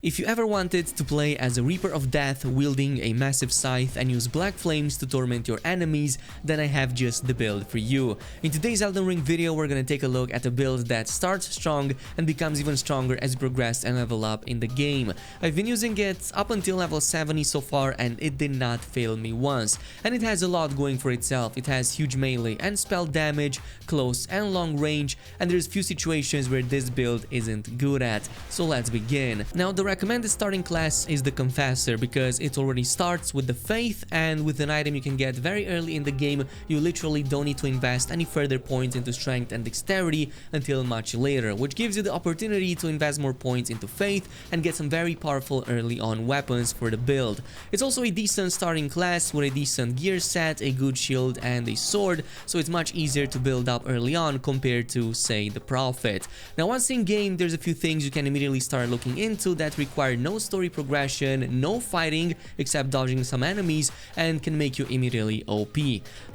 If you ever wanted to play as a Reaper of Death wielding a massive scythe and use black flames to torment your enemies, then I have just the build for you. In today's Elden Ring video, we're gonna take a look at a build that starts strong and becomes even stronger as you progress and level up in the game. I've been using it up until level 70 so far and it did not fail me once. And it has a lot going for itself. It has huge melee and spell damage, close and long range, and there's few situations where this build isn't good at. So let's begin. Now, the recommended starting class is the Confessor because it already starts with the Faith, and with an item you can get very early in the game, you literally don't need to invest any further points into strength and dexterity until much later, which gives you the opportunity to invest more points into Faith and get some very powerful early on weapons for the build. It's also a decent starting class with a decent gear set, a good shield and a sword, so it's much easier to build up early on compared to, say, the Prophet. Now, once in game, there's a few things you can immediately start looking into that require no story progression, no fighting except dodging some enemies, and can make you immediately OP.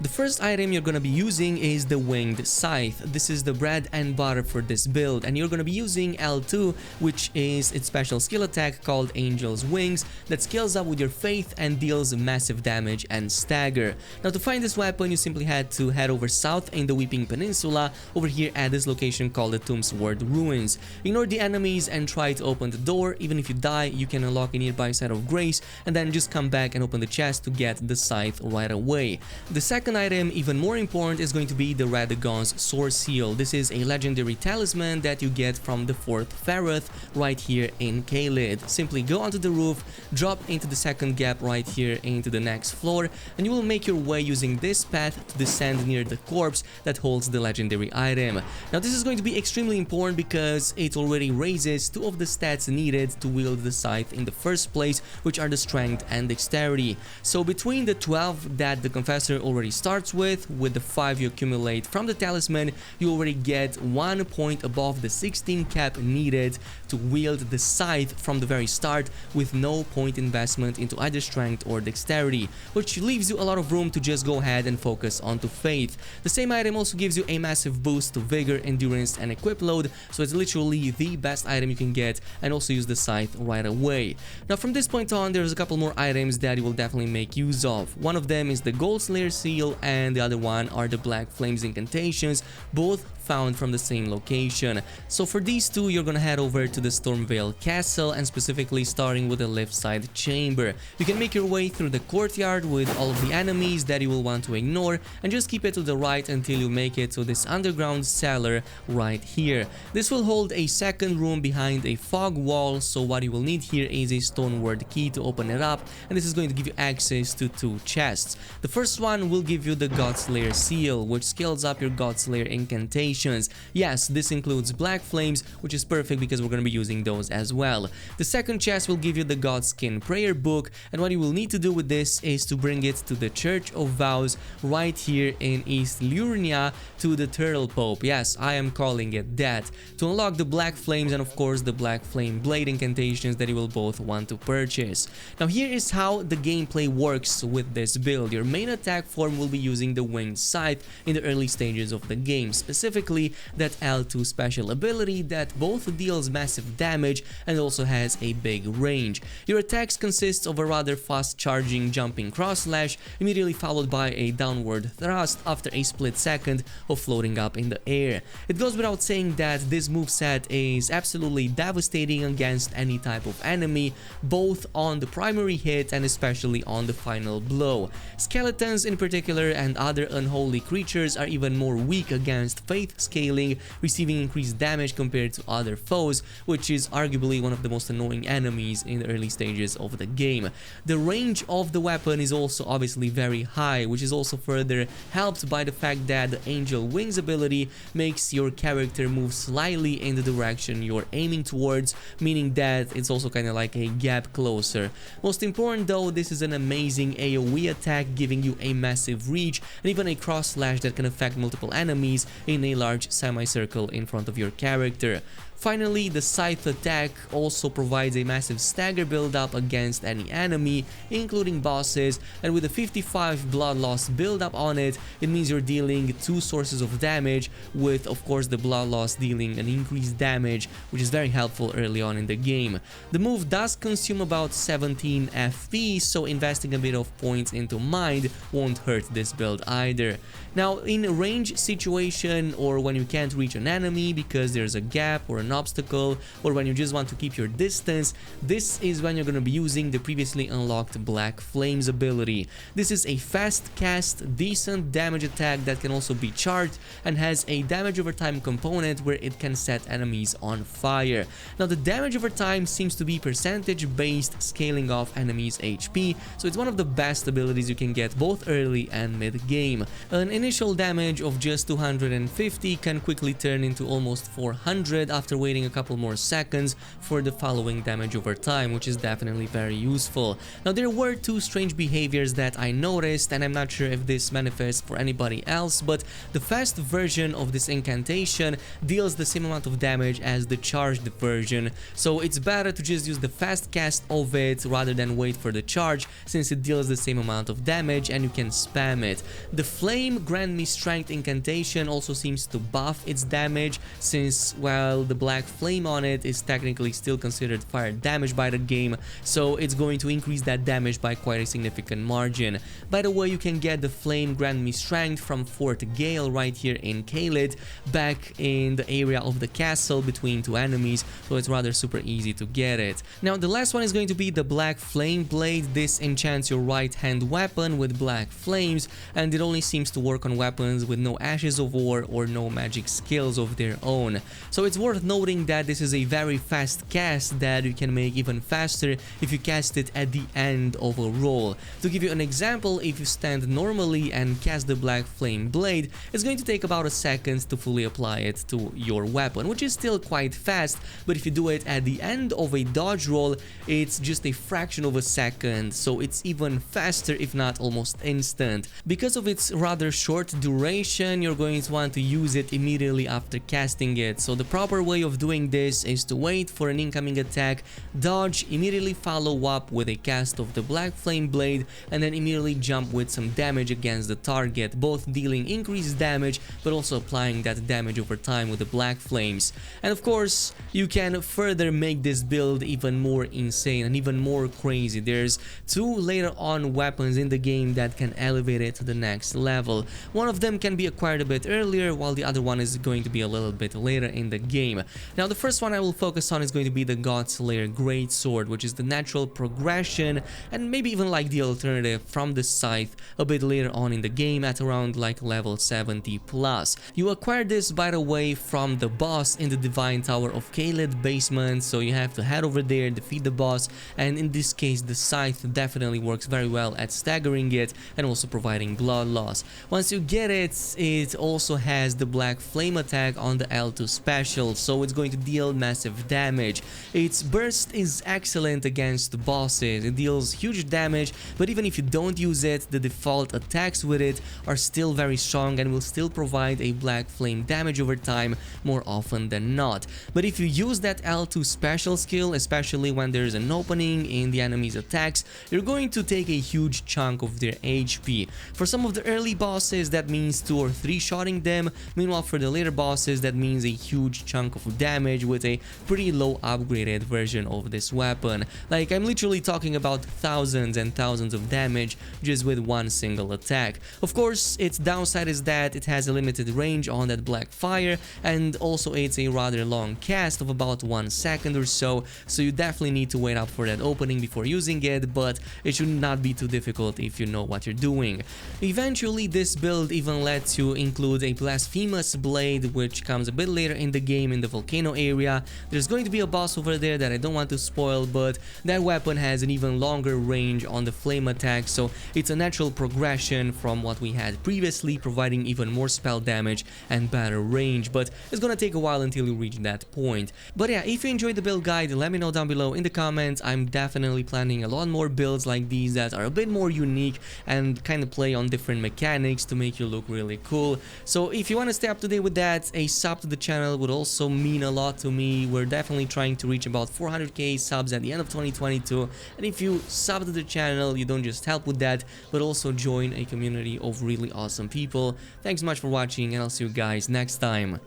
The first item you're gonna be using is the Winged Scythe. This is the bread and butter for this build, and you're gonna be using L2, which is its special skill attack called Angel's Wings that scales up with your Faith and deals massive damage and stagger. Now, to find this weapon, you simply had to head over south in the Weeping Peninsula, over here at this location called the Tombsword Ruins. Ignore the enemies and try to open the door. Even if you die, you can unlock a nearby site of grace and then just come back and open the chest to get the scythe right away. The second item, even more important, is going to be the Radagon's Sword Seal. This is a legendary talisman that you get from the 4th Ferreth right here in Caelid. Simply go onto the roof, drop into the second gap right here into the next floor, and you will make your way using this path to descend near the corpse that holds the legendary item. Now, this is going to be extremely important because it already raises two of the stats needed to wield the scythe in the first place, which are the strength and dexterity. So between the 12 that the Confessor already starts with the 5 you accumulate from the talisman, you already get 1 point above the 16 cap needed to wield the scythe from the very start with no point investment into either strength or dexterity, which leaves you a lot of room to just go ahead and focus onto Faith. The same item also gives you a massive boost to vigor, endurance and equip load, so it's literally the best item you can get, and also use the scythe right away. Now, from this point on, there's a couple more items that you will definitely make use of. One of them is the Gold Slayer Seal, and the other one are the Black Flames Incantations, both found from the same location. So for these two, you're gonna head over to the Stormvale Castle, and specifically starting with the left side chamber. You can make your way through the courtyard with all of the enemies that you will want to ignore, and just keep it to the right until you make it to this underground cellar right here. This will hold a second room behind a fog wall, so what you will need here is a stoneward key to open it up, and this is going to give you access to 2 chests. The first one will give you the Godslayer Seal, which scales up your Godslayer incantations. Yes, this includes Black Flames, which is perfect because we're going to be using those as well. The second chest will give you the Godskin Prayer Book, and what you will need to do with this is to bring it to the Church of Vows right here in East Liurnia to the Turtle Pope. Yes, I am calling it that, to unlock the Black Flames and of course the Black Flame Blade incantations that you will both want to purchase. Now, here is how the gameplay works with this build. Your main attack form will be using the Winged Scythe in the early stages of the game, specifically that L2 special ability that both deals massive damage and also has a big range. Your attacks consist of a rather fast charging jumping cross slash, immediately followed by a downward thrust after a split second of floating up in the air. It goes without saying that this moveset is absolutely devastating against any type of enemy, both on the primary hit and especially on the final blow. Skeletons in particular and other unholy creatures are even more weak against Faith scaling, receiving increased damage compared to other foes, which is arguably one of the most annoying enemies in the early stages of the game. The range of the weapon is also obviously very high, which is also further helped by the fact that the Angel Wings ability makes your character move slightly in the direction you're aiming towards, meaning that it's also kind of like a gap closer. Most important though, this is an amazing AoE attack, giving you a massive reach and even a cross slash that can affect multiple enemies in a large semicircle in front of your character. Finally, the Scythe attack also provides a massive stagger build-up against any enemy, including bosses, and with a 55 blood loss build-up on it, it means you're dealing 2 sources of damage, with of course the blood loss dealing an increased damage, which is very helpful early on in the game. The move does consume about 17 FP, so investing a bit of points into Mind won't hurt this build either. Now, in a range situation, or when you can't reach an enemy because there's a gap or an obstacle, or when you just want to keep your distance, this is when you're going to be using the previously unlocked Black Flames ability. This is a fast cast, decent damage attack that can also be charged and has a damage over time component where it can set enemies on fire. Now, the damage over time seems to be percentage based, scaling off enemies' HP, so it's one of the best abilities you can get both early and mid game. An initial damage of just 250 can quickly turn into almost 400 after waiting a couple more seconds for the following damage over time, which is definitely very useful. Now, there were 2 strange behaviors that I noticed, and I'm not sure if this manifests for anybody else, but the fast version of this incantation deals the same amount of damage as the charged version, so it's better to just use the fast cast of it rather than wait for the charge, since it deals the same amount of damage and you can spam it. The Flame Grant Me Strength incantation also seems to buff its damage, since while the black flame on it is technically still considered fire damage by the game, so it's going to increase that damage by quite a significant margin. By the way, you can get the Flame Grant Me Strength from Fort Gale right here in Caelid, back in the area of the castle between 2 enemies, so it's rather super easy to get it. Now, the last one is going to be the Black Flame Blade. This enchants your right hand weapon with black flames, and it only seems to work on weapons with no Ashes of War or no magic skills of their own. So it's worth noting that this is a very fast cast that you can make even faster if you cast it at the end of a roll. To give you an example, if you stand normally and cast the Black Flame Blade, it's going to take about a second to fully apply it to your weapon, which is still quite fast, but if you do it at the end of a dodge roll, it's just a fraction of a second, so it's even faster, if not almost instant. Because of its rather short duration, you're going to want to use it immediately after casting it, so the proper way of doing this is to wait for an incoming attack, dodge, immediately follow up with a cast of the Black Flame Blade, and then immediately jump with some damage against the target, both dealing increased damage but also applying that damage over time with the Black Flames. And of course, you can further make this build even more insane and even more crazy. There's 2 later on weapons in the game that can elevate it to the next level. One of them can be acquired a bit earlier, while the other one is going to be a little bit later in the game. Now, the first one I will focus on is going to be the Godslayer Greatsword, which is the natural progression and maybe even like the alternative from the Scythe a bit later on in the game at around like level 70 plus. You acquire this, by the way, from the boss in the Divine Tower of Caelid basement, so you have to head over there, defeat the boss, and in this case the Scythe definitely works very well at staggering it and also providing blood loss. Once you get it, it also has the Black Flame attack on the L2 special, so it's going to deal massive damage. Its burst is excellent against bosses, it deals huge damage, but even if you don't use it, the default attacks with it are still very strong and will still provide a Black Flame damage over time more often than not. But if you use that L2 special skill, especially when there's an opening in the enemy's attacks, you're going to take a huge chunk of their HP. For some of the early bosses, that means 2 or 3 shotting them, meanwhile for the later bosses that means a huge chunk of damage with a pretty low upgraded version of this weapon. Like, I'm literally talking about thousands and thousands of damage just with one single attack. Of course, its downside is that it has a limited range on that black fire, and also it's a rather long cast of about 1 second or so, so you definitely need to wait up for that opening before using it, but it should not be too difficult if you know what you're doing. Eventually, this build even lets you include a Blasphemous Blade, which comes a bit later in the game in the volcano area. There's going to be a boss over there that I don't want to spoil, but that weapon has an even longer range on the flame attack, so it's a natural progression from what we had previously, providing even more spell damage and better range, but it's gonna take a while until you reach that point. But yeah, if you enjoyed the build guide, let me know down below in the comments. I'm definitely planning a lot more builds like these that are a bit more unique and kind of play on different mechanics to make you look really cool. So if you want to stay up to date with that, a sub to the channel would also mean a lot to me. We're definitely trying to reach about 400k subs at the end of 2022, and if you sub to the channel, you don't just help with that, but also join a community of really awesome people. Thanks so much for watching, and I'll see you guys next time.